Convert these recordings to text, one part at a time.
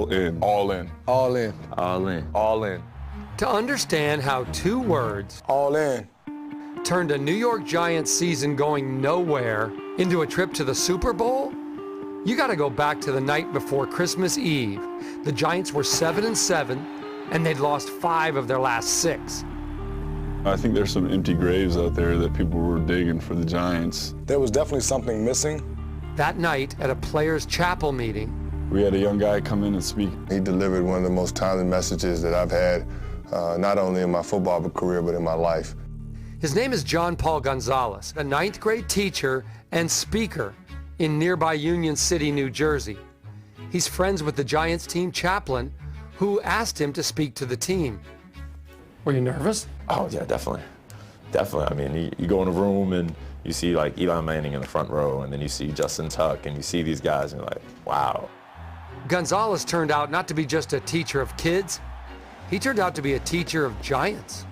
All in. All in. All in. All in. All in. To understand how two words All in. turned a New York Giants season going nowhere into a trip to the Super Bowl, you got to go back to the night before Christmas Eve. The Giants were 7-7, and they'd lost 5 of their last 6. I think there's some empty graves out there that people were digging for the Giants. There was definitely something missing. That night at a players' chapel meeting, We had a young guy come in and speak. He delivered one of the most timely messages that I've had, not only in my football career, but in my life. his name is Gian Paul Gonzalez, a 9th grade teacher and speaker in nearby Union City, New Jersey. He's friends with the Giants team chaplain who asked him to speak to the team. Were you nervous? Oh, yeah, definitely. Definitely. I mean, you go in a room and you see like Eli Manning in the front row, and then you see Justin Tuck, and you see these guys, and you're like, wow. Gonzalez turned out not to be just a teacher of kids. He turned out to be a teacher of giants.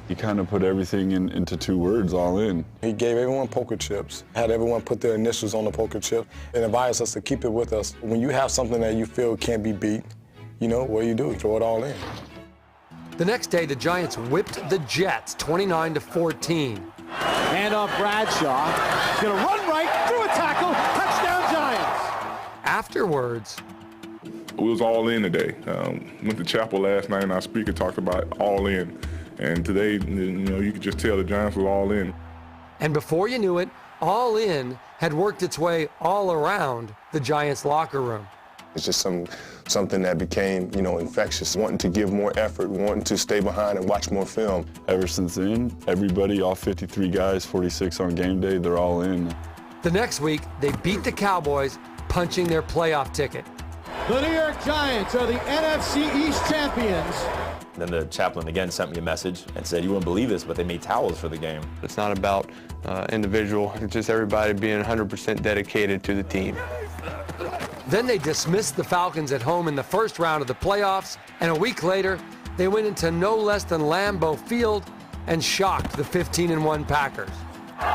He kind of put everything into 2 words, all in. He gave everyone poker chips, had everyone put their initials on the poker chip, and advised us to keep it with us. When you have something that you feel can't be beat, you know, what do? Throw it all in. The next day, the Giants whipped the Jets 29-14. Hand off Bradshaw. He's going to run right through a tackle. Touchdown Giants. Afterwards, We was all in today. Went to chapel last night, and our speaker talked about all in. And today, you know, you could just tell the Giants was all in. and before you knew it, All In had worked its way all around the Giants locker room. It's just something that became, you know, infectious, wanting to give more effort, wanting to stay behind and watch more film. Ever since then, everybody, all 53 guys, 46 on game day, they're all in. The next week, they beat the Cowboys, punching their playoff ticket. The New York Giants are the NFC East champions. Then the chaplain again sent me a message and said, you wouldn't believe this, but they made towels for the game. It's not about individual, it's just everybody being 100% dedicated to the team. Then they dismissed the Falcons at home in the first round of the playoffs, and a week later, they went into no less than Lambeau Field and shocked the 15-1 Packers.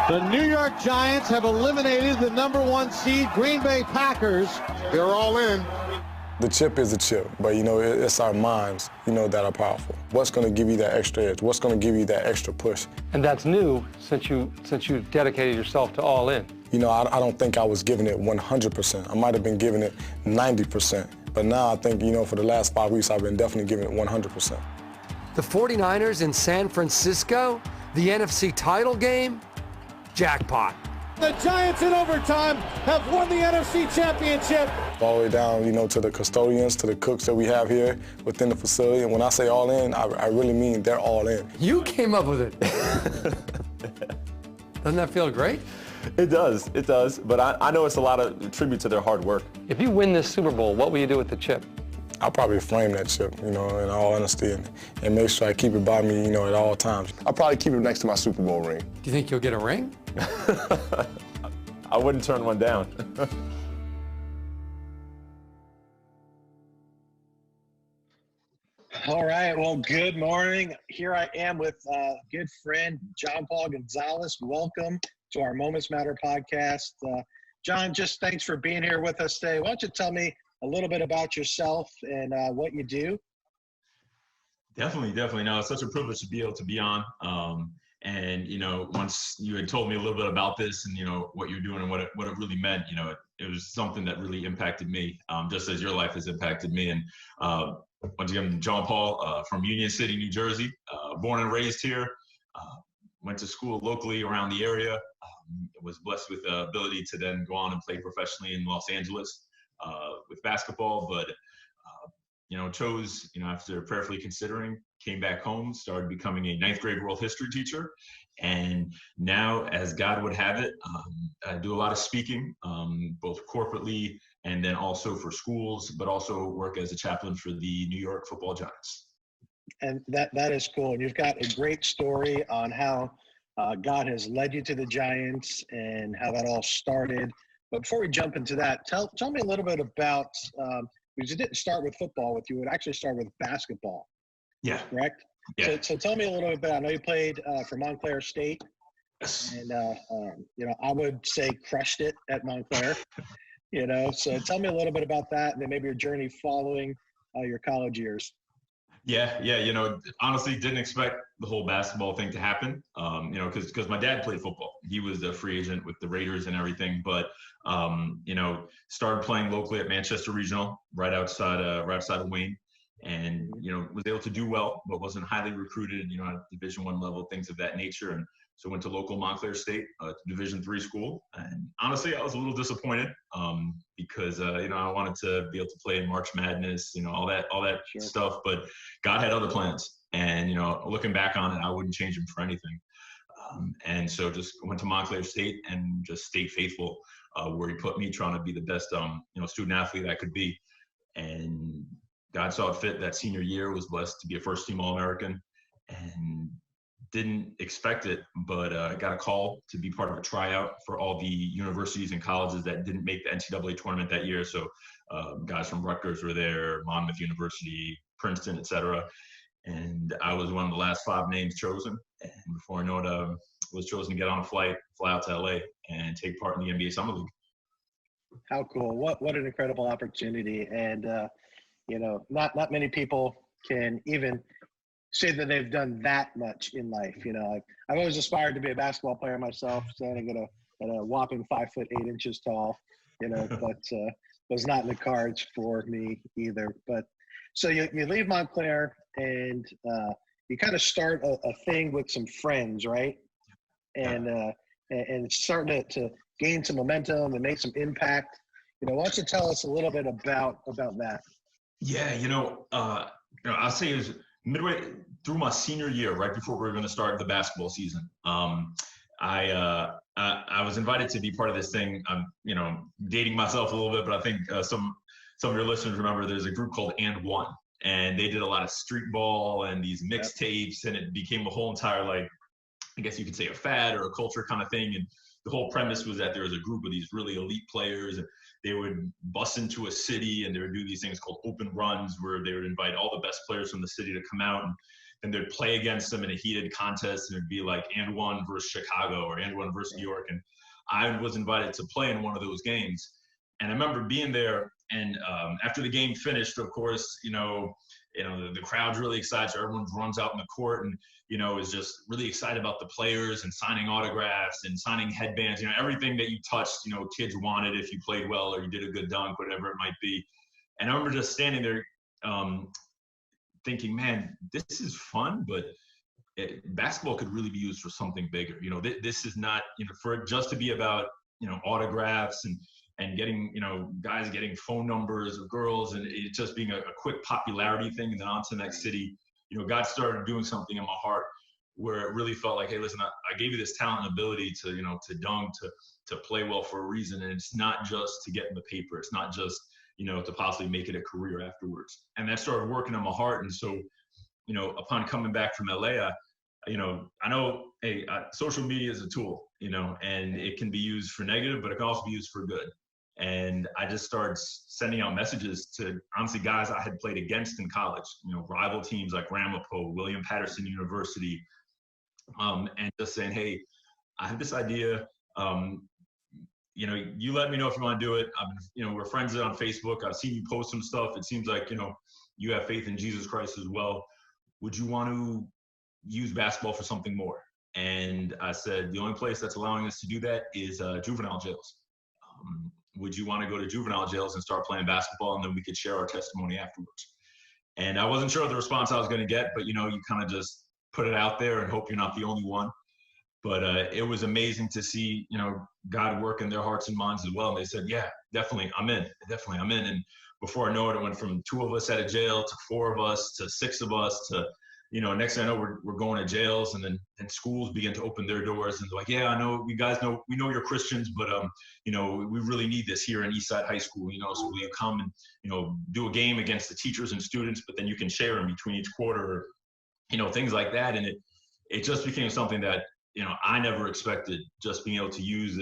The New York Giants have eliminated the #1 seed Green Bay Packers. They're all in. The chip is a chip, but, you know, it's our minds, you know, that are powerful. What's going to give you that extra edge? What's going to give you that extra push? And that's new since you dedicated yourself to All In. You know, I don't think I was giving it 100%. I might have been giving it 90%. But now I think, you know, for the last 5 weeks, I've been definitely giving it 100%. The 49ers in San Francisco, the NFC title game, jackpot. The Giants in overtime have won the NFC championship. All the way down, you know, to the custodians, to the cooks that we have here within the facility. And when I say all in, I really mean they're all in. You came up with it. Doesn't that feel great? It does, but I know it's a lot of tribute to their hard work. If you win this Super Bowl, what will you do with the chip? I'll probably frame that chip, you know, in all honesty, and make sure I keep it by me, you know, at all times. I'll probably keep it next to my Super Bowl ring. Do you think you'll get a ring? I wouldn't turn one down. All right, well, good morning. Here I am with good friend Gian Paul Gonzalez. Welcome to our Moments Matter podcast. John, just thanks for being here with us today. Why don't you tell me a little bit about yourself and what you do? Definitely. No, it's such a privilege to be able to be on. And, you know, once you had told me a little bit about this and, you know, what you're doing and what it really meant, you know, it was something that really impacted me, just as your life has impacted me. And once again, Gian Paul from Union City, New Jersey, born and raised here, went to school locally around the area, was blessed with the ability to then go on and play professionally in Los Angeles with basketball, but you know, chose, you know, after prayerfully considering, came back home, started becoming a 9th grade world history teacher. And now, as God would have it, I do a lot of speaking, both corporately and then also for schools, but also work as a chaplain for the New York Football Giants. And that is cool. And you've got a great story on how God has led you to the Giants and how that all started. But before we jump into that, tell me a little bit about, because it didn't start with football with you, it actually started with basketball. Yeah. Correct? Yeah. So tell me a little bit about, I know you played for Montclair State, Yes. and, you know, I would say crushed it at Montclair. You know, so tell me a little bit about that, and then maybe your journey following your college years. Yeah, you know, honestly didn't expect the whole basketball thing to happen, you know, because my dad played football. He was a free agent with the Raiders and everything, but, you know, started playing locally at Manchester Regional, right outside of Wayne, and, you know, was able to do well, but wasn't highly recruited, you know, at Division I level, things of that nature. And so went to local Montclair State, Division III school. And honestly, I was a little disappointed because, you know, I wanted to be able to play in March Madness, you know, all that Sure. stuff. But God had other plans. And, you know, looking back on it, I wouldn't change them for anything. And so just went to Montclair State and just stayed faithful where he put me, trying to be the best, you know, student athlete I could be. And God saw it fit that senior year, was blessed to be a first team All-American, and didn't expect it, but got a call to be part of a tryout for all the universities and colleges that didn't make the NCAA tournament that year. So guys from Rutgers were there, Monmouth University, Princeton, etc. And I was one of the last 5 names chosen. And before I know it, was chosen to get on a flight, fly out to LA, and take part in the NBA Summer League. How cool! What an incredible opportunity, and you know, not many people can even say that they've done that much in life. You know, I've always aspired to be a basketball player myself, standing at a whopping 5'8" tall. You know, but was not in the cards for me either. But so you leave Montclair and you kind of start a thing with some friends, right? And it's starting to gain some momentum and make some impact. You know, why don't you tell us a little bit about that? Yeah, you know, I'll say it was midway through my senior year, right before we were going to start the basketball season. I was invited to be part of this thing. I'm, you know, dating myself a little bit, but I think some of your listeners remember there's a group called And One, and they did a lot of street ball and these mixtapes, and it became a whole entire, like, I guess you could say a fad or a culture kind of thing. And the whole premise was that there was a group of these really elite players, and they would bus into a city and they would do these things called open runs, where they would invite all the best players from the city to come out, and they'd play against them in a heated contest. And it'd be like And One versus Chicago or And One versus New York. And I was invited to play in one of those games. And I remember being there, and after the game finished, of course, the crowd's really excited. So everyone runs out in the court and, is just really excited about the players and signing autographs and signing headbands, everything that you touched, kids wanted if you played well or you did a good dunk, whatever it might be. And I remember just standing there thinking, man, this is fun, but basketball could really be used for something bigger. This is not, for it just to be about, autographs and getting, guys getting phone numbers of girls and it just being a quick popularity thing and then on to the next city. God started doing something in my heart where it really felt like, hey, listen, I gave you this talent and ability to, to dunk, to play well for a reason. And it's not just to get in the paper. It's not just, to possibly make it a career afterwards. And that started working on my heart. And so, upon coming back from LA, I know, hey, social media is a tool, and it can be used for negative, but it can also be used for good. And I just started sending out messages to, honestly, guys I had played against in college, rival teams like Ramapo, William Patterson University, and just saying, hey, I have this idea. You let me know if you want to do it. We're friends on Facebook. I've seen you post some stuff. It seems like, you have faith in Jesus Christ as well. Would you want to use basketball for something more? And I said, the only place that's allowing us to do that is juvenile jails. Would you want to go to juvenile jails and start playing basketball, and then we could share our testimony afterwards? And I wasn't sure the response I was going to get, but, you kind of just put it out there and hope you're not the only one. But it was amazing to see, God work in their hearts and minds as well. And they said, yeah, definitely, I'm in. Definitely, I'm in. And before I know it, it went from 2 of us out of jail to 4 of us to 6 of us to, next thing I know, we're going to jails, and then schools begin to open their doors, and they're like, yeah, I know, we know you're Christians, but, we really need this here in Eastside High School, so will you come and, do a game against the teachers and students, but then you can share them between each quarter, things like that. And it just became something that, I never expected, just being able to use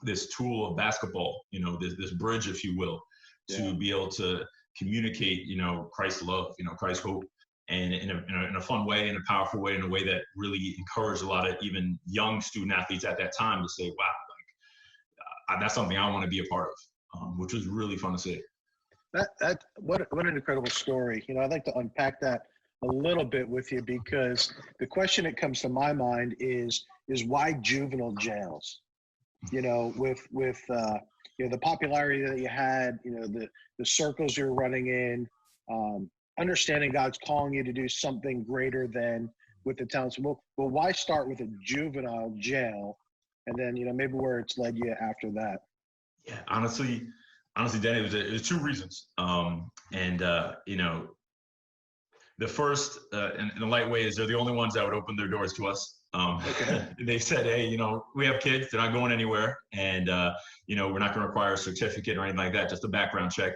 this tool of basketball, this bridge, if you will, to be able to communicate, Christ's love, Christ's hope, and in a fun way, in a powerful way, in a way that really encouraged a lot of even young student athletes at that time to say, wow, like, that's something I want to be a part of. which was really fun to see. What an incredible story. I'd like to unpack that a little bit with you, because the question that comes to my mind is why juvenile jails? With the popularity that you had, the circles you're running in, understanding God's calling you to do something greater than with the talents. Well, why start with a juvenile jail, and then maybe where it's led you after that? Yeah, honestly, Danny, it was two reasons. The first, in a light way, is they're the only ones that would open their doors to us. They said, hey, we have kids, they're not going anywhere, and we're not going to require a certificate or anything like that, just a background check.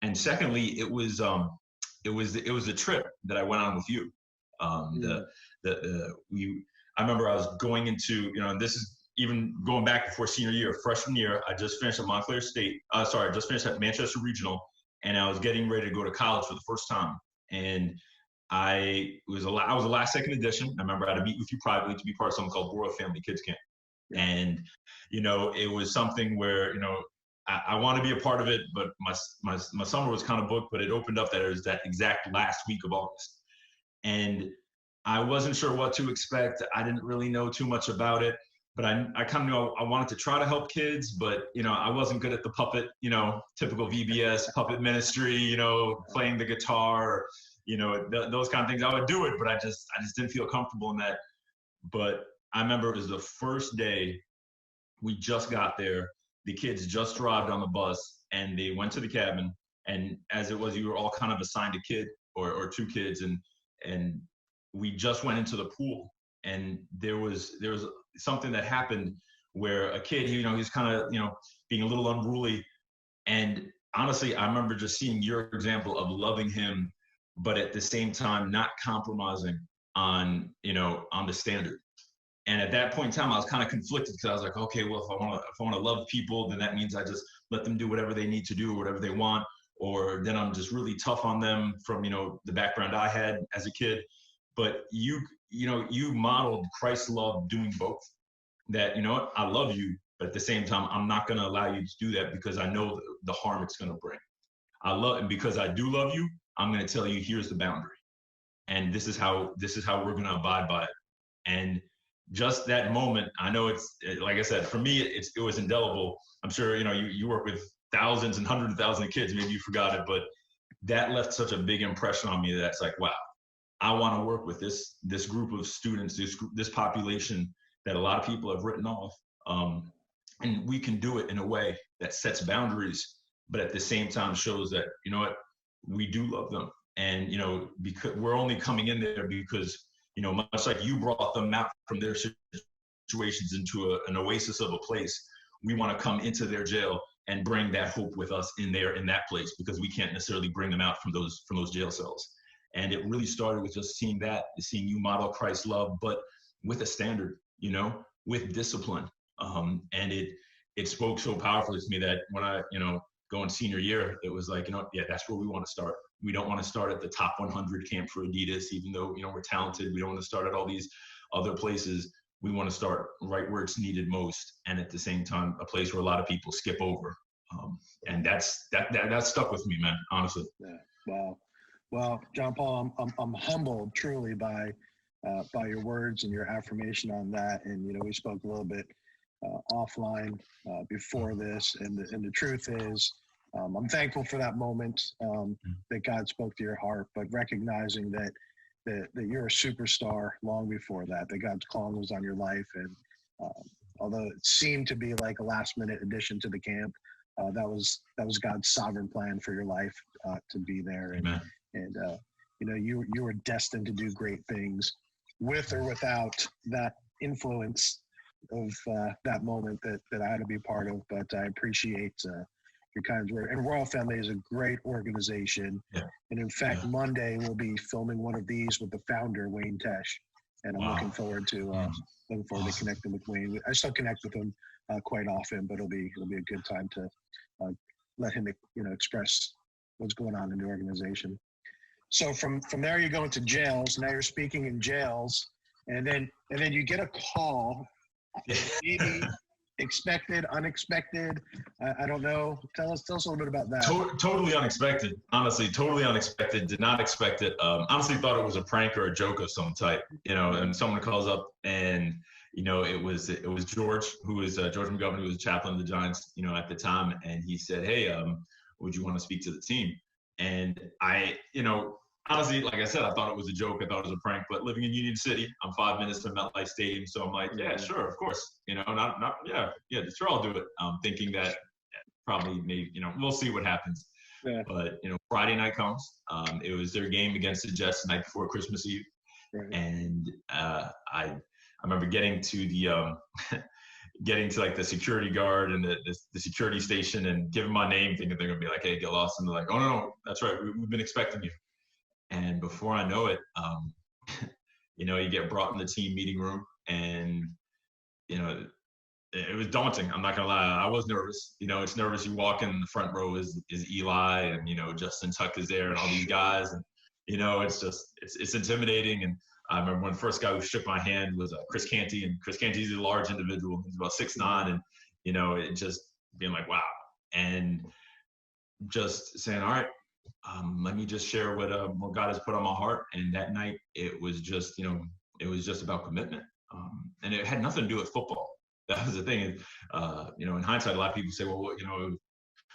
And secondly, it was a trip that I went on with you. I remember I was going into, and this is even going back before senior year, freshman year, I just finished at Montclair State. I just finished at Manchester Regional, and I was getting ready to go to college for the first time. And I was a last second edition. I remember I had to meet with you privately to be part of something called Royal Family Kids Camp. And, it was something where, I want to be a part of it, but my summer was kind of booked, but it opened up that it was that exact last week of August. And I wasn't sure what to expect. I didn't really know too much about it, but I kind of knew I wanted to try to help kids, but, I wasn't good at the puppet, typical VBS puppet ministry, playing the guitar, or, those kind of things. I would do it, but I just didn't feel comfortable in that. But I remember it was the first day we just got there. The kids just arrived on the bus, and they went to the cabin. And as it was, you were all kind of assigned a kid or two kids, and we just went into the pool. And there was something that happened where a kid, he was kind of, being a little unruly. And honestly, I remember just seeing your example of loving him, but at the same time, not compromising on the standard. And at that point in time, I was kind of conflicted, because I was like, okay, well, if I want to love people, then that means I just let them do whatever they need to do, or whatever they want, or then I'm just really tough on them from, the background I had as a kid. But you modeled Christ's love doing both. That, I love you, but at the same time, I'm not going to allow you to do that, because I know the harm it's going to bring. And because I do love you, I'm going to tell you, here's the boundary, and this is how we're going to abide by it. And just that moment, I know it's, like I said, for me, it was indelible. I'm sure, you work with thousands and hundreds of thousands of kids, maybe you forgot it, but that left such a big impression on me that it's like, wow, I want to work with this group of students, this population that a lot of people have written off. And we can do it in a way that sets boundaries, but at the same time shows that, we do love them. And, because we're only coming in there because, much like you brought them out from their situations into an oasis of a place, we want to come into their jail and bring that hope with us in that place, because we can't necessarily bring them out from those jail cells. And it really started with just seeing you model Christ's love, but with a standard, with discipline. And it spoke so powerfully to me that when I, going senior year, it was like, that's where we want to start. We don't want to start at the top 100 camp for Adidas, even though, we're talented. We don't want to start at all these other places. We want to start right where it's needed most. And at the same time, a place where a lot of people skip over. And that stuck with me, man, honestly. Yeah. Wow. Well, Gian Paul, I'm humbled truly by your words and your affirmation on that. And, we spoke a little bit offline before this. And the truth is, I'm thankful for that moment that God spoke to your heart, but recognizing that you're a superstar long before that God's calling was on your life. And although it seemed to be like a last minute addition to the camp, that was God's sovereign plan for your life to be there. And you were destined to do great things with or without that influence of that moment that I had to be part of. But I appreciate your kind words. And Royal Family is a great organization. Yeah. And in fact, Monday we'll be filming one of these with the founder, Wayne Tesh. And I'm looking forward to connecting with Wayne. I still connect with him quite often, but it'll be a good time to let him express what's going on in the organization. So from there you go into jails. Now you're speaking in jails, and then you get a call. expected, unexpected? I don't know. Tell us a little bit about that. Totally unexpected. Honestly, totally unexpected. Did not expect it. Honestly, thought it was a prank or a joke of some type. And someone calls up and it was George, who was George McGovern, who was chaplain of the Giants, at the time, and he said, "Hey, would you want to speak to the team?" And I, honestly, like I said, I thought it was a joke. I thought it was a prank. But living in Union City, I'm 5 minutes from MetLife Stadium, so I'm like, yeah, sure, of course. Sure, I'll do it. Thinking that probably maybe, we'll see what happens. Yeah. But Friday night comes. It was their game against the Jets the night before Christmas Eve, right. And I remember getting to the like the security guard and the security station and giving my name, thinking they're gonna be like, "Hey, get lost," and they're like, "Oh no, that's right, we've been expecting you." And before I know it, you get brought in the team meeting room, and it was daunting. I'm not gonna lie, I was nervous. It's nervous. You walk in the front row is Eli, and Justin Tuck is there, and all these guys, and it's intimidating. And I remember when the first guy who shook my hand was Chris Canty, and Chris Canty's a large individual. He's about 6'9", and it just being like, wow, and just saying, all right, let me just share what God has put on my heart. And that night, it was just about commitment, and it had nothing to do with football. That was the thing. In hindsight, a lot of people say, well,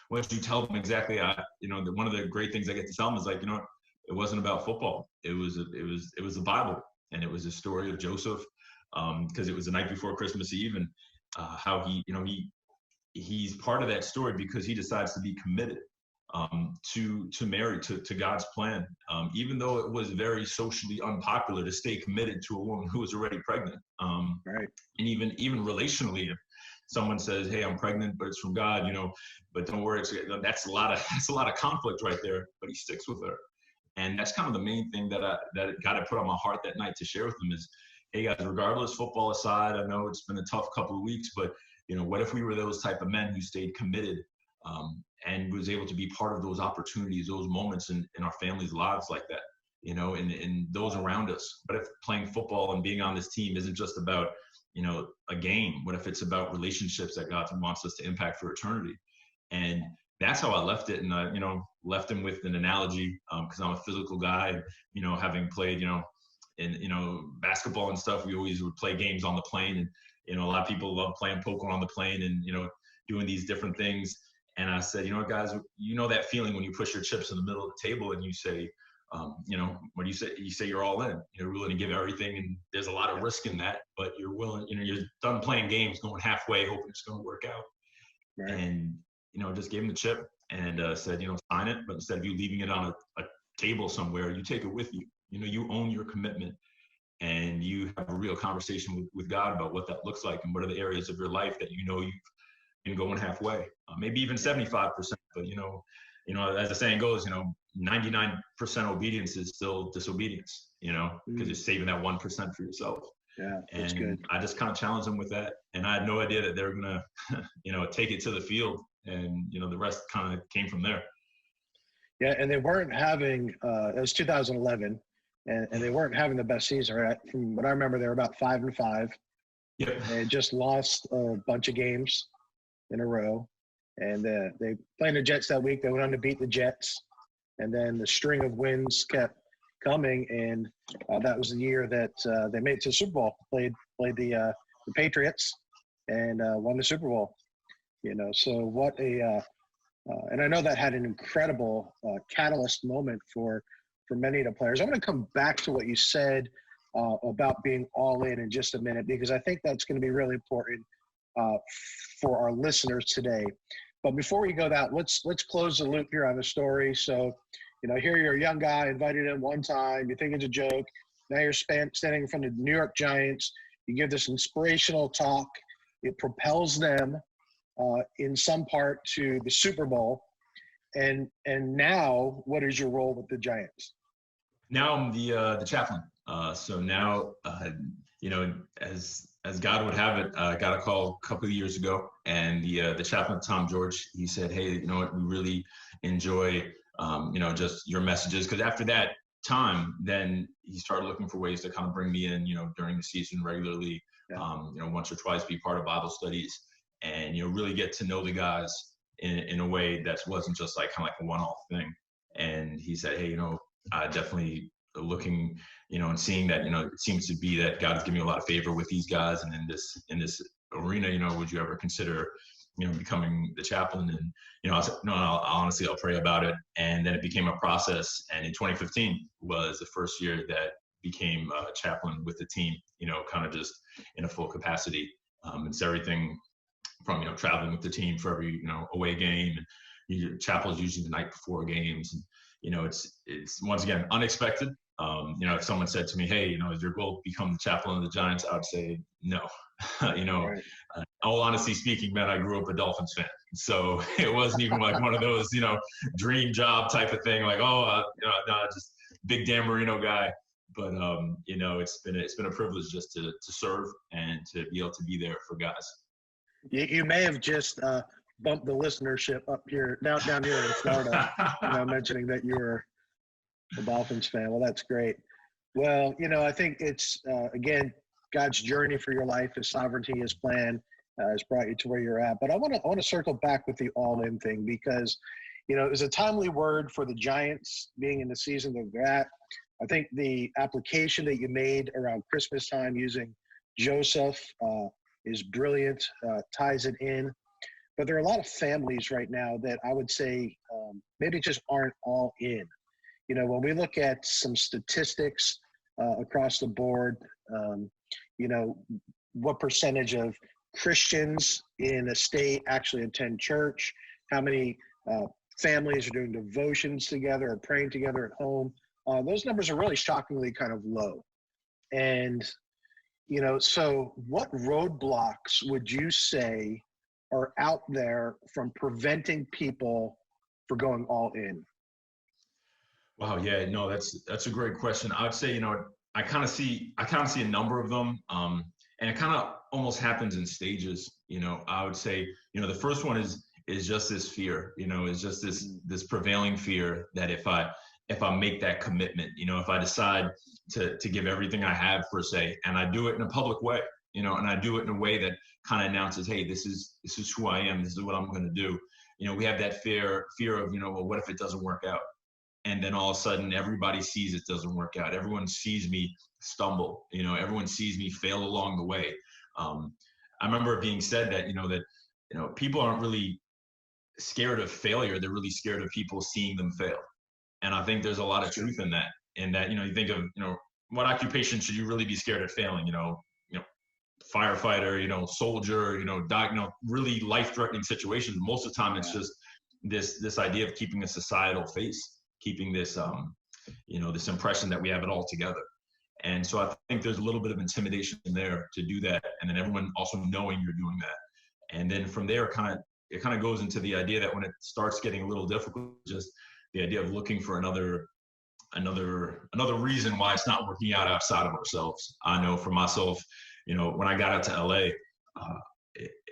what did you tell them exactly? One of the great things I get to tell them is like, it wasn't about football. It was the Bible, and it was a story of Joseph, because it was the night before Christmas Eve, and how he's part of that story because he decides to be committed to Mary, to God's plan, even though it was very socially unpopular to stay committed to a woman who was already pregnant. Right. And even relationally, if someone says, "Hey, I'm pregnant, but it's from God," but don't worry, that's a lot of conflict right there. But he sticks with her. And that's kind of the main thing that God had put on my heart that night to share with them is, hey guys, regardless, football aside, I know it's been a tough couple of weeks, but what if we were those type of men who stayed committed, and was able to be part of those opportunities, those moments in our families' lives like that, and those around us. But if playing football and being on this team isn't just about, a game, what if it's about relationships that God wants us to impact for eternity? And that's how I left it. And I, left him with an analogy, because I'm a physical guy, having played, in, basketball and stuff, we always would play games on the plane. And, a lot of people love playing poker on the plane and, doing these different things. And I said, guys, that feeling when you push your chips in the middle of the table and you say, what do you say? You say you're all in, you're willing to give everything. And there's a lot of risk in that, but you're willing, you're done playing games, going halfway, hoping it's going to work out. Right. And, just gave him the chip and said, sign it. But instead of you leaving it on a table somewhere, you take it with you. You own your commitment, and you have a real conversation with God about what that looks like and what are the areas of your life that you've been going halfway, maybe even 75%. But as the saying goes, 99% obedience is still disobedience. Because you're saving that 1% for yourself. Yeah, that's and good. I just kind of challenged them with that, and I had no idea that they were gonna, take it to the field, and the rest kind of came from there. Yeah, and they weren't having. It was 2011, and they weren't having the best season. Right? From what I remember, they were about 5-5. Yep. They had just lost a bunch of games in a row, and they played the Jets that week. They went on to beat the Jets, and then the string of wins kept coming, and that was the year that they made it to the Super Bowl. Played the Patriots and won the Super Bowl. So what a and I know that had an incredible catalyst moment for many of the players. I'm going to come back to what you said about being all in just a minute, because I think that's going to be really important for our listeners today. But before we go that, let's close the loop here on the story. So, here you're a young guy, invited in one time, you think it's a joke. Now you're standing in front of the New York Giants. You give this inspirational talk. It propels them in some part to the Super Bowl. And now, what is your role with the Giants? Now I'm the chaplain. So now, as God would have it, I got a call a couple of years ago, and the chaplain, Tom George, he said, "Hey, we really enjoy, just your messages." Because after that time, then he started looking for ways to kind of bring me in, during the season regularly, once or twice, be part of Bible studies. and, you know, really get to know the guys in a way that wasn't just like kind of like a one-off thing. And he said, hey, you know, I definitely looking, you know, and seeing that, you know, it seems to be that God is giving me a lot of favor with these guys. And in this arena, you know, would you ever consider, you know, becoming the chaplain? And, you know, I said, no, honestly, I'll pray about it. And then it became a process. And in 2015 was the first year that became a chaplain with the team, you know, kind of just in a full capacity. It's everything from, you know, traveling with the team for every, you know, away game, and chapel is usually the night before games. And, you know, it's once again, unexpected. You know, if someone said to me, hey, you know, is your goal to become the chaplain of the Giants? I would say no. You know, all honesty speaking, man, I grew up a Dolphins fan. So it wasn't even like one of those, you know, dream job type of thing. Like, oh, you know, no, just big Dan Marino guy. But, you know, it's been a privilege just to serve and to be able to be there for guys. You may have just bumped the listenership up here, down here in Florida, you know, mentioning that you were a Dolphins fan. Well, that's great. Well, you know, I think it's, again, God's journey for your life, His sovereignty, His plan has brought you to where you're at. But I want to circle back with the all-in thing, because, you know, it was a timely word for the Giants being in the season that they're at. I think the application that you made around Christmas time using Joseph is brilliant, ties it in. But there are a lot of families right now that I would say maybe just aren't all in. You know, when we look at some statistics across the board, you know, what percentage of Christians in a state actually attend church, how many families are doing devotions together or praying together at home, those numbers are really shockingly kind of low. And, you know, so what roadblocks would you say are out there from preventing people from going all in? Wow. Yeah, no, that's a great question. I would say, you know, I kind of see a number of them. And it kind of almost happens in stages. You know, I would say, you know, the first one is just this fear, you know, is just this prevailing fear that if I make that commitment, you know, if I decide to give everything I have per se, and I do it in a public way, you know, and I do it in a way that kind of announces, hey, this is who I am. This is what I'm going to do. You know, we have that fear of, you know, well, what if it doesn't work out? And then all of a sudden everybody sees it doesn't work out. Everyone sees me stumble, you know, everyone sees me fail along the way. I remember it being said that, you know, people aren't really scared of failure. They're really scared of people seeing them fail. And I think there's a lot of truth in that, you know, you think of, you know, what occupation should you really be scared of failing? You know, firefighter, you know, soldier, you know, really life-threatening situations. Most of the time it's just this idea of keeping a societal face, keeping this, you know, this impression that we have it all together. And so I think there's a little bit of intimidation in there to do that. And then everyone also knowing you're doing that. And then from there, it kind of goes into the idea that when it starts getting a little difficult, just the idea of looking for another reason why it's not working out outside of ourselves. I know for myself, you know, when I got out to LA,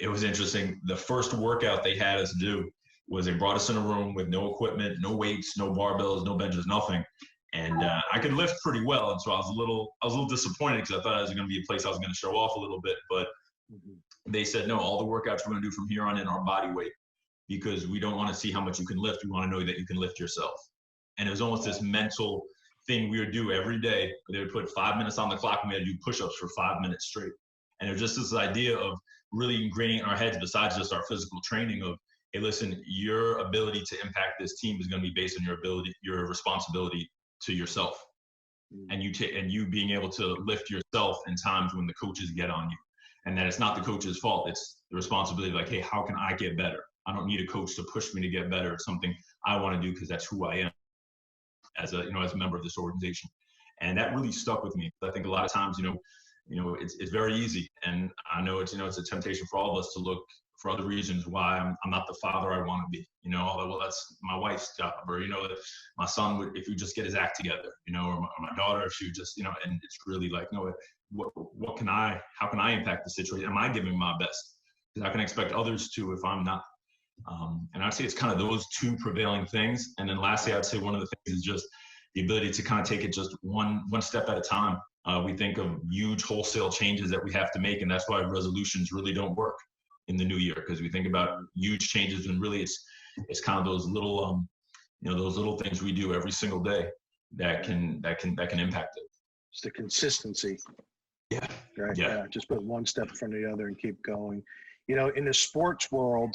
it was interesting. The first workout they had us do was they brought us in a room with no equipment, no weights, no barbells, no benches, nothing. And I could lift pretty well. And so I was a little disappointed because I thought it was going to be a place I was going to show off a little bit. But they said, no, all the workouts we're going to do from here on in are body weight, because we don't want to see how much you can lift. We want to know that you can lift yourself. And it was almost this mental thing we would do every day. They would put 5 minutes on the clock and we had to do push-ups for 5 minutes straight. And it was just this idea of really ingraining in our heads, besides just our physical training, of, hey, listen, your ability to impact this team is going to be based on your responsibility to yourself. And you being able to lift yourself in times when the coaches get on you. And that it's not the coach's fault. It's the responsibility of like, hey, how can I get better? I don't need a coach to push me to get better. It's something I want to do because that's who I am as a member of this organization. And that really stuck with me. I think a lot of times, it's very easy. And I know it's a temptation for all of us to look for other reasons why I'm not the father I want to be. Well, that's my wife's job, or my son would, if he just get his act together, or my daughter, if she would just, and it's really like, no, how can I impact the situation? Am I giving my best? Because I can expect others to if I'm not. And I'd say it's kind of those two prevailing things. And then lastly, I'd say one of the things is just the ability to kind of take it just one step at a time. We think of huge wholesale changes that we have to make, and that's why resolutions really don't work. in the new year, because we think about huge changes, and really it's kind of those little those little things we do every single day that can impact it. It's the consistency. Yeah. Right. Yeah. Just put one step in front of the other and keep going. In the sports world,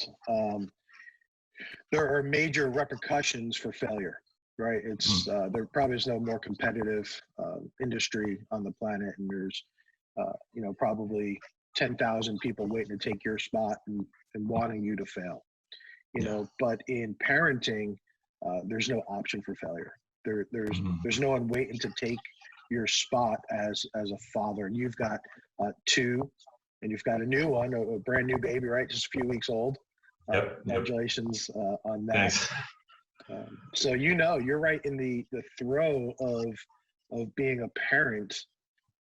there are major repercussions for failure, right? It's there probably is no more competitive industry on the planet, and there's probably 10,000 people waiting to take your spot and wanting you to fail. But in parenting, there's no option for failure. There's no one waiting to take your spot as a father. And you've got two, and you've got a new one, a brand new baby, right? Just a few weeks old. Congratulations on that. Thanks. So you're right in the throe of being a parent,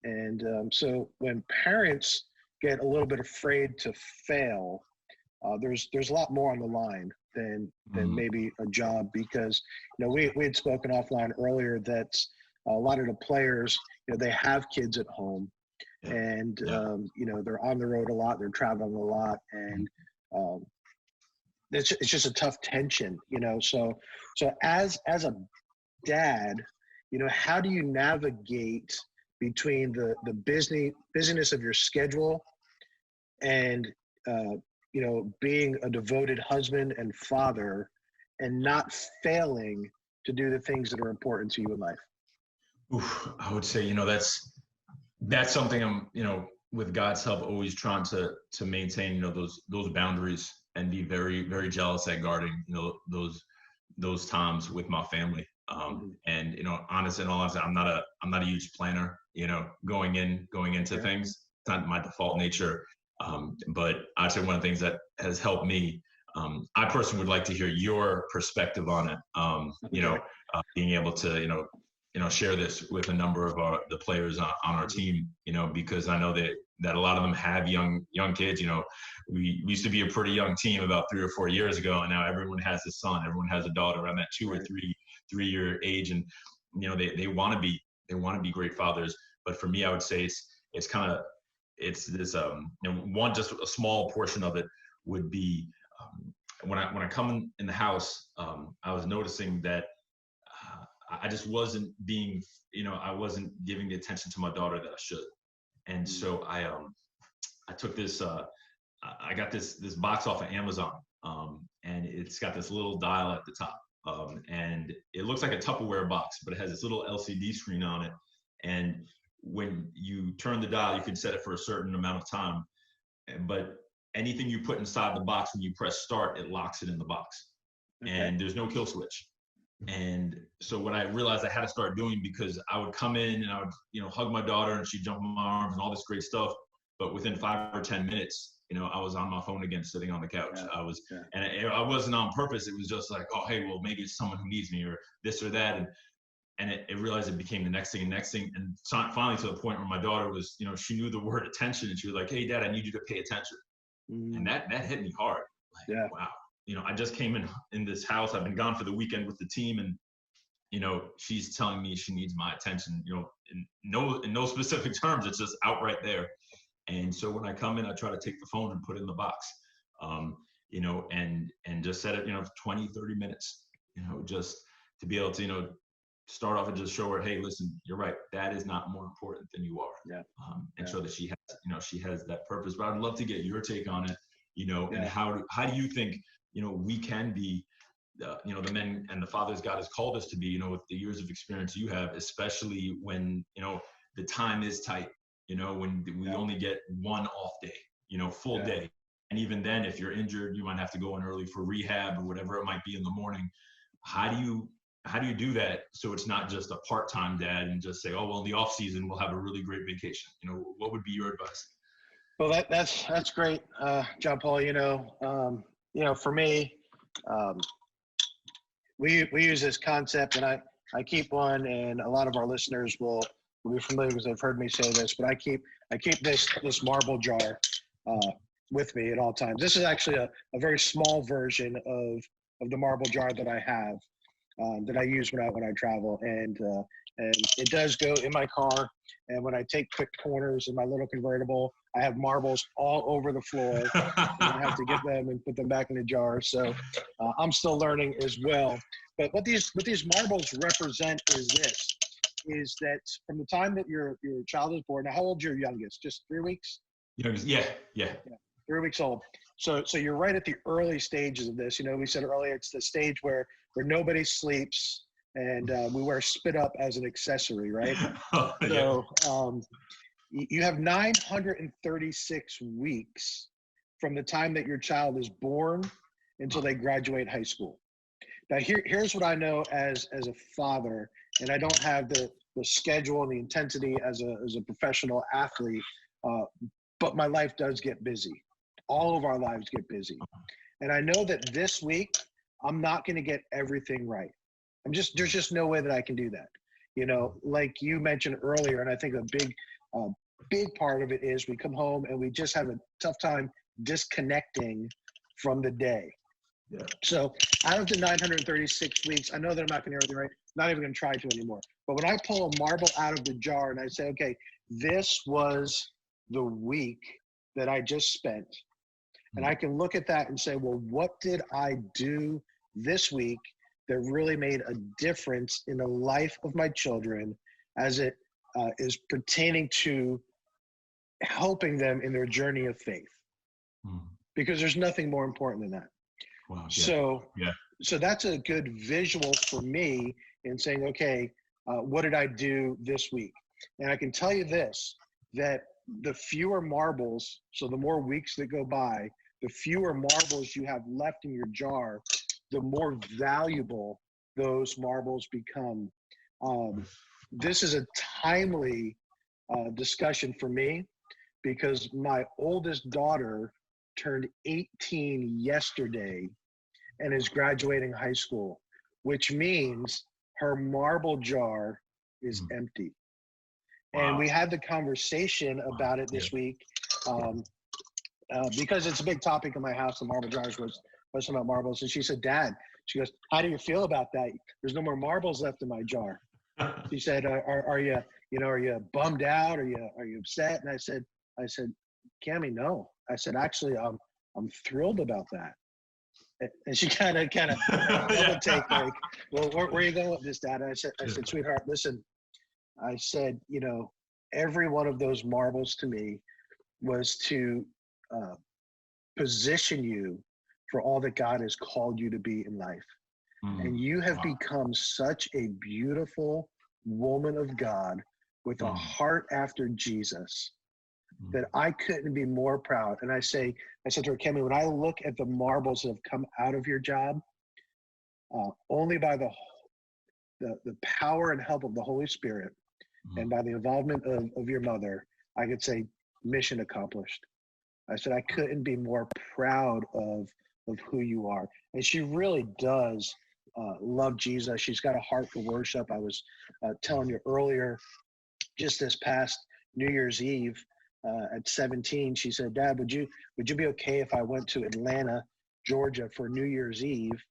and so when parents get a little bit afraid to fail, there's a lot more on the line than maybe a job, because we had spoken offline earlier that a lot of the players, they have kids at home, and they're on the road a lot, they're traveling a lot, and it's just a tough tension, so as a dad, how do you navigate between the busyness of your schedule and being a devoted husband and father, and not failing to do the things that are important to you in life? I would say, that's something I'm, with God's help, always trying to maintain, those boundaries, and be very, very jealous at guarding, those times with my family. And, honestly, in all honesty, I'm not a huge planner, going into things. It's not my default nature. But I'd say one of the things that has helped me, I personally would like to hear your perspective on it. Being able to, share this with a number of the players on our team, because I know that a lot of them have young kids. We used to be a pretty young team about 3 or 4 years ago, and now everyone has a son, everyone has a daughter around that 2 or 3-year age, and they want to be great fathers. But for me, I would say it's this one, just a small portion of it would be when I come in the house, I was noticing that I just wasn't being, I wasn't giving the attention to my daughter that I should. And so I took this, I got this box off of Amazon, and it's got this little dial at the top, and it looks like a Tupperware box, but it has this little LCD screen on it. And when you turn the dial, you can set it for a certain amount of time, but anything you put inside the box, when you press start, it locks it in the box, and there's no kill switch. And so what I realized I had to start doing, because I would come in and I would, hug my daughter, and she'd jump in my arms and all this great stuff. But within 5 or 10 minutes, I was on my phone again, sitting on the couch. And I wasn't on purpose. It was just like, oh, hey, well, maybe it's someone who needs me, or this or that. And it realized it became the next thing. And finally, to the point where my daughter was, she knew the word attention, and she was like, hey, Dad, I need you to pay attention. And that hit me hard. Wow. I just came in this house. I've been gone for the weekend with the team, and, she's telling me she needs my attention, in no specific terms. It's just outright there. And so when I come in, I try to take the phone and put it in the box, and just set it, 20, 30 minutes, just to be able to, start off and just show her, hey, listen, you're right. That is not more important than you are. And show that she has, she has that purpose. But I'd love to get your take on it, and how do you think, we can be, the men and the fathers God has called us to be, with the years of experience you have, especially when, the time is tight, when we only get one off day, full day. And even then, if you're injured, you might have to go in early for rehab or whatever it might be in the morning. How do you do that so it's not just a part-time dad and just say, oh, well, in the off season, we'll have a really great vacation? What would be your advice? Well, that's great, Gian Paul. For me, we use this concept, and I keep one, and a lot of our listeners will be familiar because they've heard me say this, but I keep this marble jar with me at all times. This is actually a very small version of the marble jar that I have, that I use when I travel. And And it does go in my car. And when I take quick corners in my little convertible, I have marbles all over the floor. And I have to get them and put them back in the jar. So I'm still learning as well. But what these marbles represent is this, is that from the time that your child is born, now how old's your youngest? Just 3 weeks? Yeah. 3 weeks old. So you're right at the early stages of this. You know, we said earlier, it's the stage where nobody sleeps and we wear spit up as an accessory, right? So you have 936 weeks from the time that your child is born until they graduate high school. Now here's what I know as a father, and I don't have the schedule and the intensity as a professional athlete, but my life does get busy. All of our lives get busy. And I know that this week, I'm not going to get everything right. There's just no way that I can do that. You know, like you mentioned earlier, and I think a big part of it is we come home and we just have a tough time disconnecting from the day. Yeah. So out of the 936 weeks, I know that I'm not going to get everything right. Not even going to try to anymore. But when I pull a marble out of the jar and I say, okay, this was the week that I just spent, and I can look at that and say, well, what did I do this week that really made a difference in the life of my children as it is pertaining to helping them in their journey of faith? Because there's nothing more important than that. Wow. So that's a good visual for me in saying, okay, what did I do this week? And I can tell you this, that the fewer marbles, so the more weeks that go by, the fewer marbles you have left in your jar, the more valuable those marbles become. This is a timely discussion for me because my oldest daughter turned 18 yesterday and is graduating high school, which means her marble jar is empty. Wow. And we had the conversation about it this week because it's a big topic in my house. The marble jars was about marbles. And she said, Dad, she goes, how do you feel about that? There's no more marbles left in my jar. She said, are you bummed out? Are you upset? And I said, Cammie, no. I said, actually, I'm thrilled about that. And she kind of double take like, well, where are you going with this, Dad? And I said, sweetheart, listen. I said, you know, every one of those marbles to me was to position you for all that God has called you to be in life. And you have become such a beautiful woman of God with a heart after Jesus that I couldn't be more proud. And I said to her, Cammie, when I look at the marbles that have come out of your job, only by the power and help of the Holy Spirit and by the involvement of your mother, I could say mission accomplished. I said, I couldn't be more proud of who you are. And she really does love Jesus. She's got a heart for worship. I was telling you earlier, just this past New Year's Eve at 17, she said, Dad, would you be okay if I went to Atlanta, Georgia for New Year's Eve?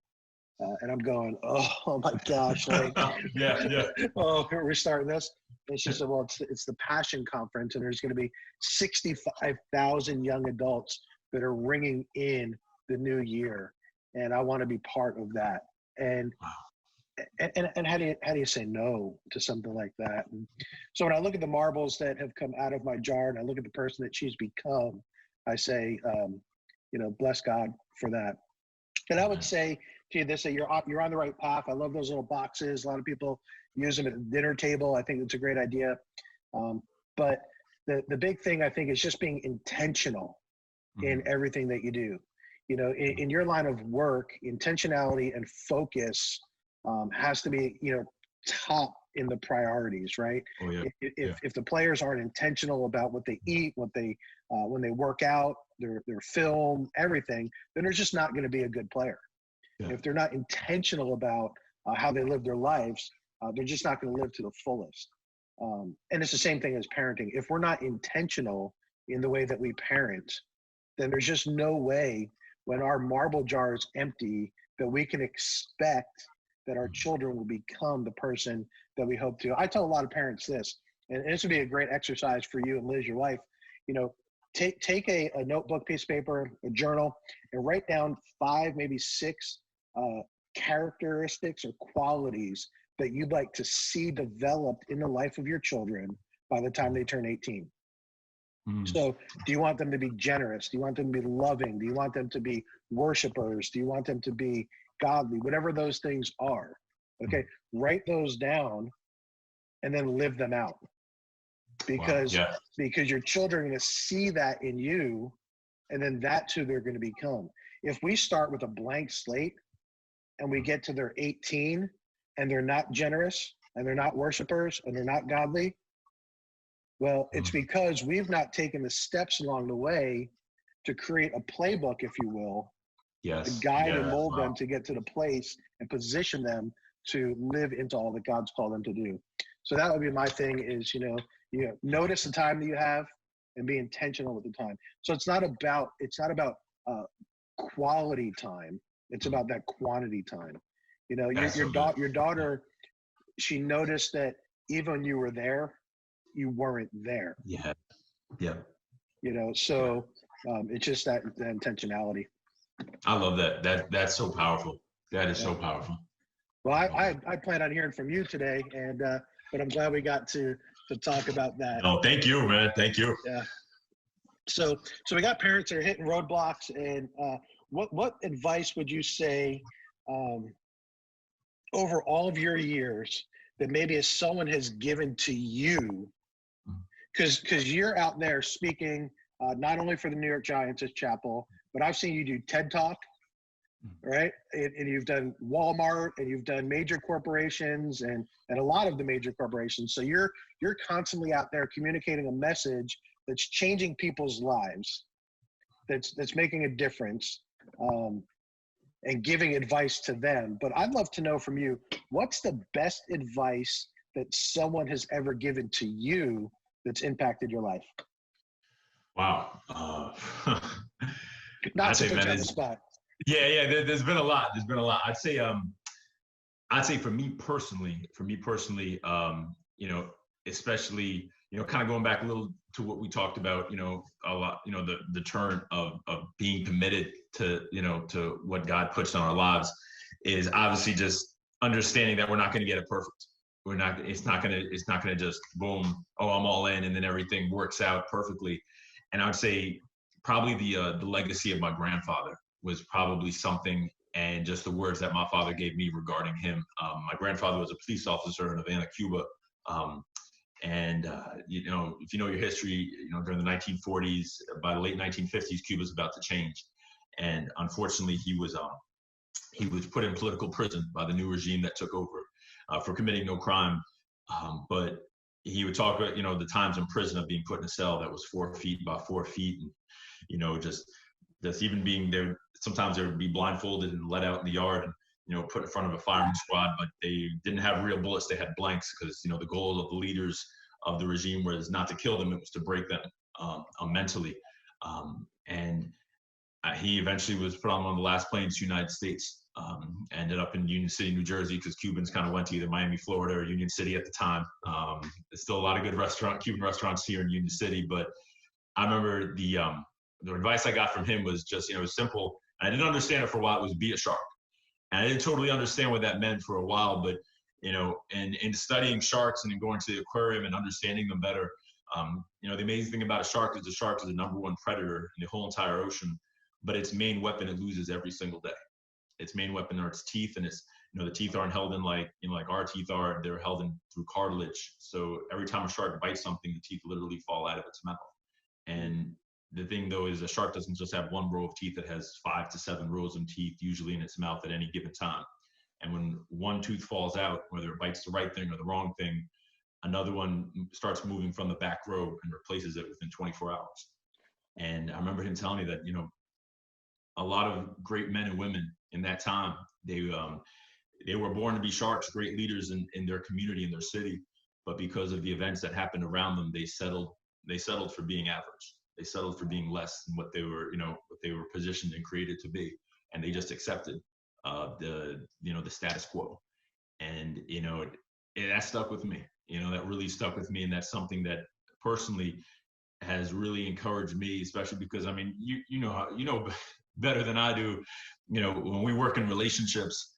And I'm going, oh my gosh, like, oh, we're starting this. And she said, well, it's the Passion Conference, and there's going to be 65,000 young adults that are ringing in the new year, and I want to be part of that. And how do you say no to something like that? And so when I look at the marbles that have come out of my jar, and I look at the person that she's become, I say, bless God for that. And I would say to you this, that you're on the right path. I love those little boxes. A lot of people use them at the dinner table. I think it's a great idea. But the big thing, I think, is just being intentional in everything that you do. You know, in your line of work, intentionality and focus has to be, top in the priorities, right? Oh, yeah. If the players aren't intentional about what they eat, what they when they work out, their film, everything, then they're just not going to be a good player. Yeah. If they're not intentional about how they live their lives, they're just not going to live to the fullest. And it's the same thing as parenting. If we're not intentional in the way that we parent, then there's just no way when our marble jar is empty that we can expect that our children will become the person that we hope to. I tell a lot of parents this, and this would be a great exercise for you and Liz, your wife. You know, take a notebook, piece of paper, a journal, and write down 5, maybe 6 characteristics or qualities that you'd like to see developed in the life of your children by the time they turn 18. So do you want them to be generous? Do you want them to be loving? Do you want them to be worshipers? Do you want them to be godly? Whatever those things are, okay, write those down and then live them out. Because because your children are going to see that in you, and then that's who they're going to become. If we start with a blank slate and we get to their 18 and they're not generous and they're not worshipers and they're not godly, well, it's because we've not taken the steps along the way to create a playbook, if you will, to guide and mold them to get to the place and position them to live into all that God's called them to do. So that would be my thing is, you know, notice the time that you have and be intentional with the time. So it's not about quality time. It's about that quantity time. You know, your daughter, she noticed that even when you were there, you weren't there. Yeah. You know, so it's just that intentionality. I love that. That's so powerful. That is so powerful. Well, I plan on hearing from you today, and but I'm glad we got to talk about that. Oh, thank you, man. Thank you. Yeah. So we got parents that are hitting roadblocks, and what advice would you say over all of your years that maybe as someone has given to you, because you're out there speaking not only for the New York Giants as Chapel, but I've seen you do TED Talk, right? And you've done Walmart, and you've done major corporations and a lot of the major corporations. So you're constantly out there communicating a message that's changing people's lives, that's making a difference, and giving advice to them. But I'd love to know from you, what's the best advice that someone has ever given to you that's impacted your life? Wow. Not to put you on the spot. Yeah. There's been a lot. I'd say for me personally, you know, especially, you know, kind of going back a little to what we talked about, you know, a lot, you know, the turn of being committed to, you know, to what God puts on our lives is obviously just understanding that we're not going to get it perfect. It's not going to just boom, oh, I'm all in, and then everything works out perfectly. And I would say probably the legacy of my grandfather was probably something, and just the words that my father gave me regarding him. My grandfather was a police officer in Havana, Cuba. You know, if you know your history, you know, during the 1940s, by the late 1950s, Cuba's about to change. And unfortunately, he was put in political prison by the new regime that took over for committing no crime. But he would talk about, you know, the times in prison of being put in a cell that was 4 feet by 4 feet. And, you know, just even being there, sometimes they would be blindfolded and let out in the yard and, you know, put in front of a firing squad, but they didn't have real bullets. They had blanks because, you know, the goal of the leaders of the regime was not to kill them. It was to break them mentally. He eventually was put on one of the last planes to the United States, ended up in Union City, New Jersey, because Cubans kind of went to either Miami, Florida, or Union City at the time. There's still a lot of good Cuban restaurants here in Union City, but I remember the advice I got from him was just, you know, it was simple. And I didn't understand it for a while. It was be a shark. And I didn't totally understand what that meant for a while, but, you know, in studying sharks and in going to the aquarium and understanding them better, you know, the amazing thing about a shark is the #1 predator in the whole entire ocean, but its main weapon it loses every single day. Its main weapon are its teeth, and it's, you know, the teeth aren't held in like our teeth are. They're held in through cartilage. So every time a shark bites something, the teeth literally fall out of its mouth. And the thing, though, is a shark doesn't just have one row of teeth. It has 5 to 7 rows of teeth, usually in its mouth at any given time. And when one tooth falls out, whether it bites the right thing or the wrong thing, another one starts moving from the back row and replaces it within 24 hours. And I remember him telling me that, you know, a lot of great men and women in that time, they were born to be sharks, great leaders in their community, in their city. But because of the events that happened around them, they settled for being average. They settled for being less than what they were positioned and created to be. And they just accepted the status quo. And, that stuck with me, that really stuck with me. And that's something that personally has really encouraged me, especially because, I mean, you know better than I do, when we work in relationships,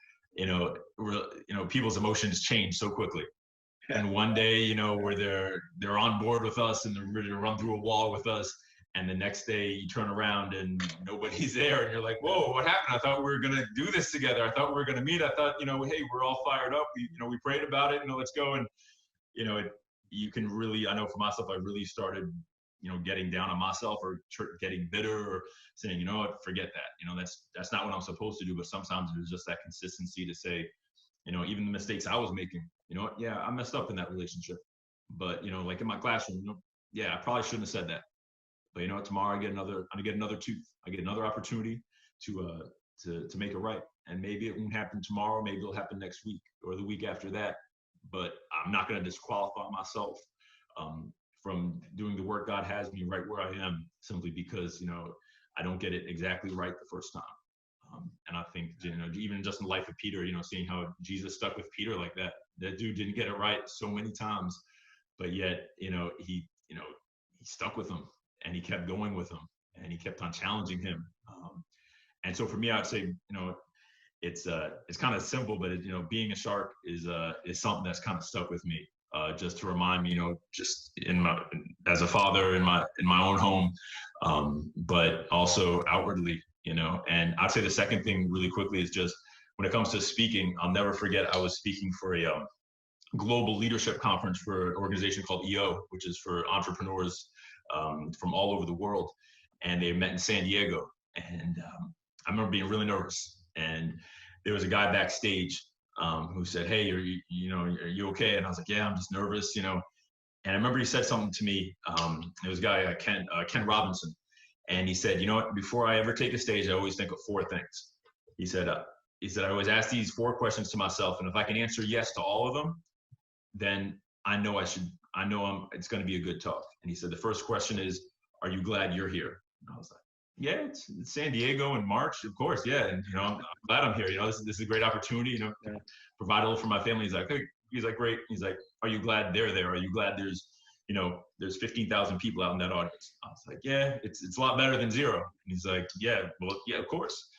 people's emotions change so quickly. And one day, where they're on board with us and they're ready to run through a wall with us. And the next day you turn around and nobody's there and you're like, whoa, what happened? I thought we were going to do this together. I thought we were going to meet. I thought, hey, we're all fired up. We prayed about it, let's go. And, you can really, I know for myself, I really started, getting down on myself or getting bitter or saying, you know what, forget that. That's not what I'm supposed to do. But sometimes there's just that consistency to say, even the mistakes I was making, yeah, I messed up in that relationship. But, like in my classroom, yeah, I probably shouldn't have said that. But tomorrow I get another tooth. I get another opportunity to make it right. And maybe it won't happen tomorrow. Maybe it'll happen next week or the week after that. But I'm not going to disqualify myself from doing the work God has me right where I am, simply because I don't get it exactly right the first time. And I think even just in the life of Peter, seeing how Jesus stuck with Peter like that. That dude didn't get it right so many times, but yet he stuck with him. And he kept going with him, and he kept on challenging him. And so for me, I'd say, it's kind of simple, but being a shark is something that's kind of stuck with me, just to remind me, just as a father in my own home, but also outwardly, And I'd say the second thing really quickly is just when it comes to speaking, I'll never forget I was speaking for a global leadership conference for an organization called EO, which is for entrepreneurs from all over the world. And they met in San Diego. And I remember being really nervous. And there was a guy backstage who said, hey, are you okay? And I was like, yeah, I'm just nervous, And I remember he said something to me. It was a guy, Ken Robinson. And he said, before I ever take a stage, I always think of four things. He said, I always ask these four questions to myself. And if I can answer yes to all of them, then I know it's going to be a good talk. And he said, the first question is, are you glad you're here? And I was like, yeah, it's San Diego in March, of course. Yeah. And, I'm glad I'm here. This is a great opportunity, provide a little for my family. He's like, great. He's like, are you glad they're there? Are you glad there's 15,000 people out in that audience? I was like, yeah, it's a lot better than zero. And he's like, yeah, well, yeah, of course.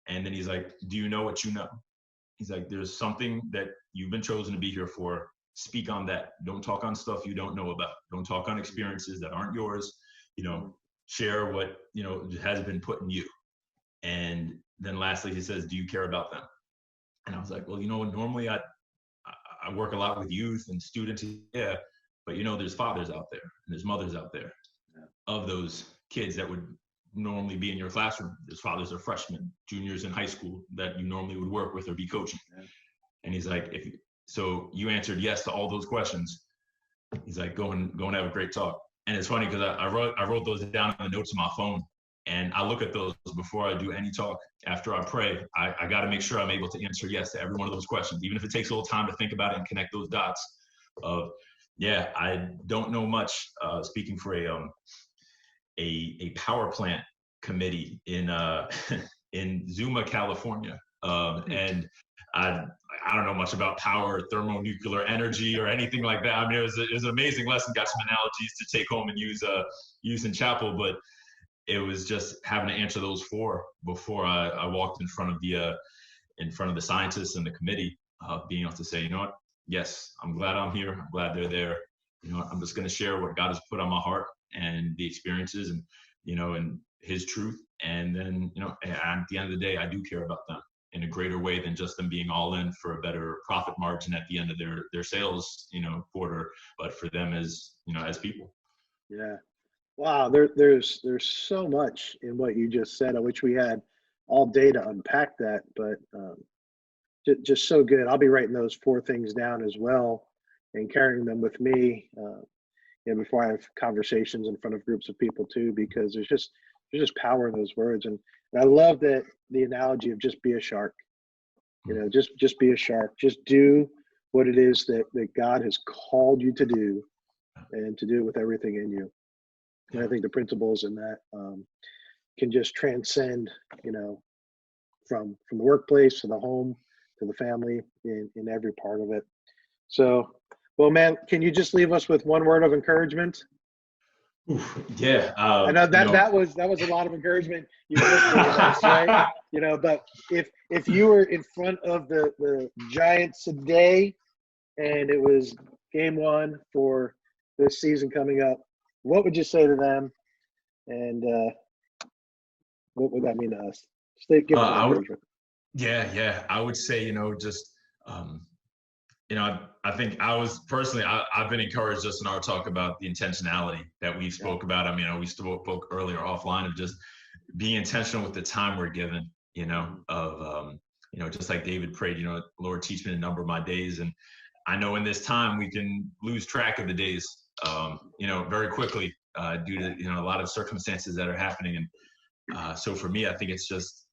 And then he's like, do you know what you know? He's like, there's something that you've been chosen to be here for. Speak on that. Don't talk on stuff you don't know about. Don't talk on experiences that aren't yours. Share what, has been put in you. And then lastly, he says, do you care about them? And I was like, well, normally I work a lot with youth and students. Yeah. But, there's fathers out there and there's mothers out there of those kids that would normally be in your classroom. There's fathers of freshmen, juniors in high school that you normally would work with or be coaching. Yeah. And he's like, so you answered yes to all those questions. He's like, go and have a great talk. And it's funny because I wrote those down in the notes on my phone, and I look at those before I do any talk. After I pray, I got to make sure I'm able to answer yes to every one of those questions, even if it takes a little time to think about it and connect those dots. Yeah, I don't know much. Speaking for a power plant committee in Zuma, California, and I don't know much about power, thermonuclear energy, or anything like that. I mean, it was an amazing lesson. Got some analogies to take home and use in chapel, but it was just having to answer those four before I walked in front of the scientists and the committee, being able to say, you know what, yes, I'm glad I'm here. I'm glad they're there. I'm just going to share what God has put on my heart and the experiences and His truth. And then, at the end of the day, I do care about them in a greater way than just them being all in for a better profit margin at the end of their sales, quarter, but for them as people. Yeah. Wow. There's so much in what you just said. I wish we had all day to unpack that, but just so good. I'll be writing those four things down as well and carrying them with me, before I have conversations in front of groups of people too, because there's just power in those words. And I love that the analogy of just be a shark, just be a shark, just do what it is that God has called you to do, and to do it with everything in you. And I think the principles in that can just transcend, from the workplace to the home to the family in every part of it. So, well, man, can you just leave us with one word of encouragement? Yeah. I know that was a lot of encouragement you just gave us, right? But if you were in front of the Giants today and it was game one for this season coming up, what would you say to them? And what would that mean to us? Give us encouragement. Yeah. I would say, just, I think I've been encouraged just in our talk about the intentionality that we spoke about. I mean, we spoke earlier offline of just being intentional with the time we're given, just like David prayed, Lord, teach me to number my days. And I know in this time we can lose track of the days, very quickly due to, a lot of circumstances that are happening. And so for me, I think it's just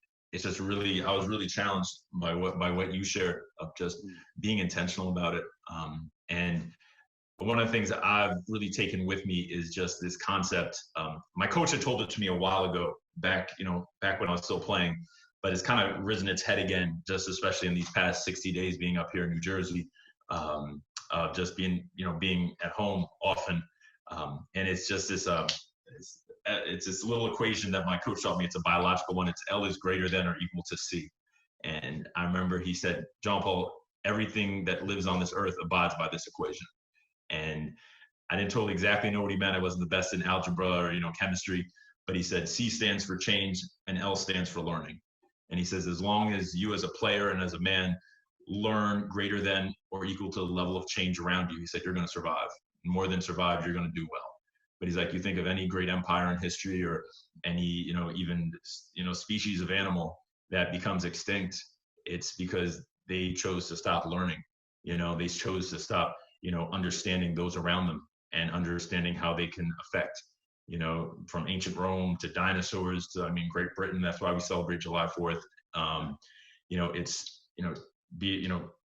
really, I was really challenged by what you shared of just being intentional about it. And one of the things that I've really taken with me is just this concept. My coach had told it to me a while ago, back when I was still playing, but it's kind of risen its head again, just especially in these past 60 days being up here in New Jersey, just being at home often. And it's just this, it's this little equation that my coach taught me. It's a biological one. It's L is greater than or equal to C. And I remember he said, Gian Paul, everything that lives on this earth abides by this equation. And I didn't totally exactly know what he meant. I wasn't the best in algebra or, chemistry, but he said C stands for change and L stands for learning. And he says, as long as you as a player and as a man learn greater than or equal to the level of change around you, he said, you're going to survive. More than survive, you're going to do well. But he's like, you think of any great empire in history or any, even, species of animal that becomes extinct, it's because they chose to stop learning. They chose to stop, understanding those around them and understanding how they can affect, from ancient Rome to dinosaurs to, Great Britain. That's why we celebrate July 4th.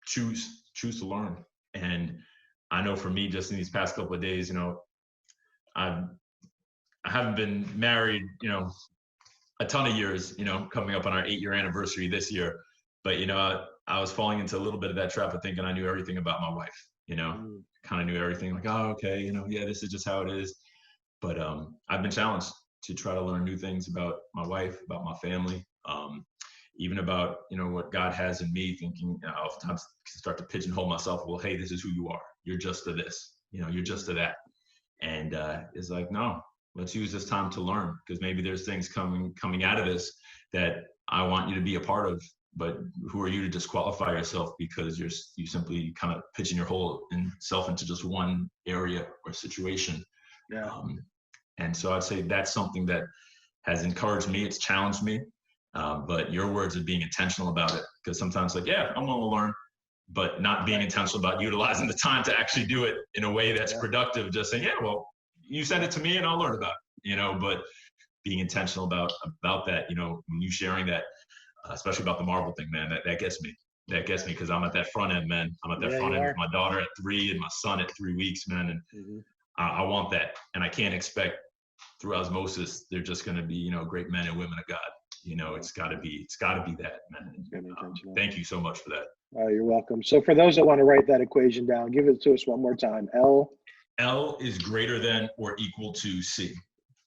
Choose to learn. And I know for me, just in these past couple of days, I haven't been married, a ton of years, coming up on our 8-year anniversary this year. But, I was falling into a little bit of that trap of thinking I knew everything about my wife, kind of knew everything like, oh, okay, this is just how it is. But I've been challenged to try to learn new things about my wife, about my family, even about, what God has in me, thinking oftentimes start to pigeonhole myself. Well, hey, this is who you are. You're just to this, you're just to that. And it's like, no, let's use this time to learn, because maybe there's things coming out of this that I want you to be a part of, but who are you to disqualify yourself because you simply kind of pitching your whole self into just one area or situation. Yeah. And so I'd say that's something that has encouraged me. It's challenged me. But your words of being intentional about it, because sometimes I'm going to learn, but not being intentional about utilizing the time to actually do it in a way that's productive. Just saying, you send it to me and I'll learn about it, but being intentional about that, when you sharing that, especially about the marble thing, man, that gets me. That gets me because I'm at that front end, man. I'm at that front end with my daughter at 3 and my son at 3 weeks, man. And I want that. And I can't expect through osmosis, they're just going to be, great men and women of God. It's got to be that, man. Thank you so much for that. Oh, you're welcome. So for those that want to write that equation down, give it to us one more time. L is greater than or equal to C.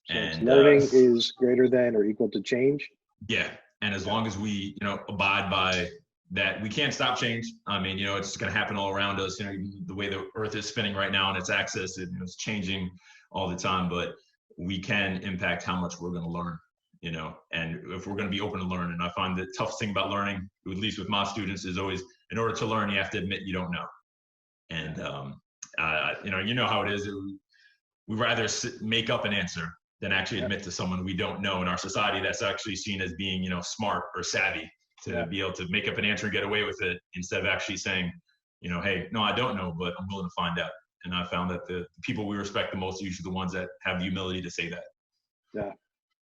So and learning is greater than or equal to change. Yeah. And as long as we, abide by that, we can't stop change. It's going to happen all around us. The way the earth is spinning right now and its axis, it's changing all the time, but we can impact how much we're going to learn. And if we're going to be open to learn. And I find the toughest thing about learning, at least with my students, is always, in order to learn, you have to admit you don't know. And, how it is. We rather make up an answer than actually admit to someone we don't know. In our society, that's actually seen as being, smart or savvy to be able to make up an answer and get away with it, instead of actually saying, hey, no, I don't know, but I'm willing to find out. And I found that the people we respect the most are usually the ones that have the humility to say that. Yeah.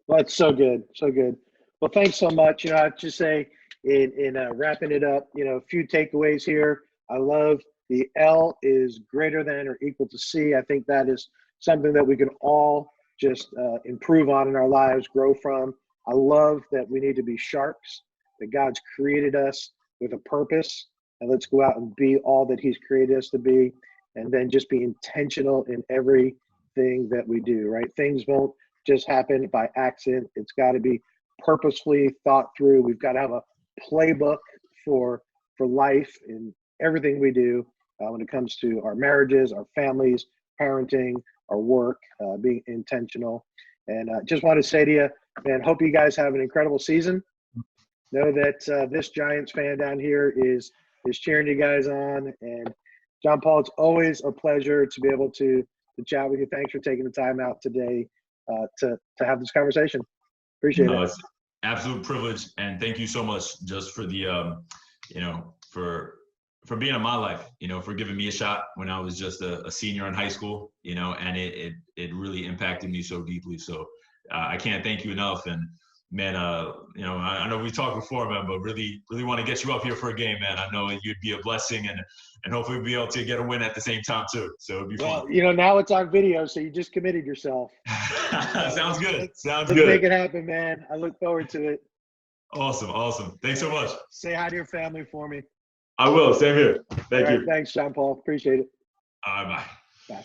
Well, it's so good. So good. Well, thanks so much. I have to say, in wrapping it up, a few takeaways here. I love the L is greater than or equal to C. I think that is something that we can all just improve on in our lives, grow from. I love that we need to be sharks, that God's created us with a purpose, and let's go out and be all that he's created us to be, and then just be intentional in everything that we do, right? Things won't just happen by accident. It's got to be purposefully thought through. We've got to have a playbook for life in everything we do when it comes to our marriages, our families, parenting, our work, being intentional. And just want to say to you, man, hope you guys have an incredible season. Know that this Giants fan down here is cheering you guys on. And Gian Paul, it's always a pleasure to be able to chat with you. Thanks for taking the time out today to have this conversation. Appreciate it. It's an absolute privilege, and thank you so much just for the for being in my life, for giving me a shot when I was just a senior in high school, and it really impacted me so deeply. So I can't thank you enough. And man, I know we talked before, man, but really want to get you up here for a game, man. I know you'd be a blessing, and hopefully we'll be able to get a win at the same time too. So it'd be fun. Now it's on video, so you just committed yourself. Sounds good. Let's make it happen, man. I look forward to it. Awesome. Thanks so much. Say hi to your family for me. I will. Same here. Thank you. Thanks, Gian Paul. Appreciate it. All right, bye. Bye.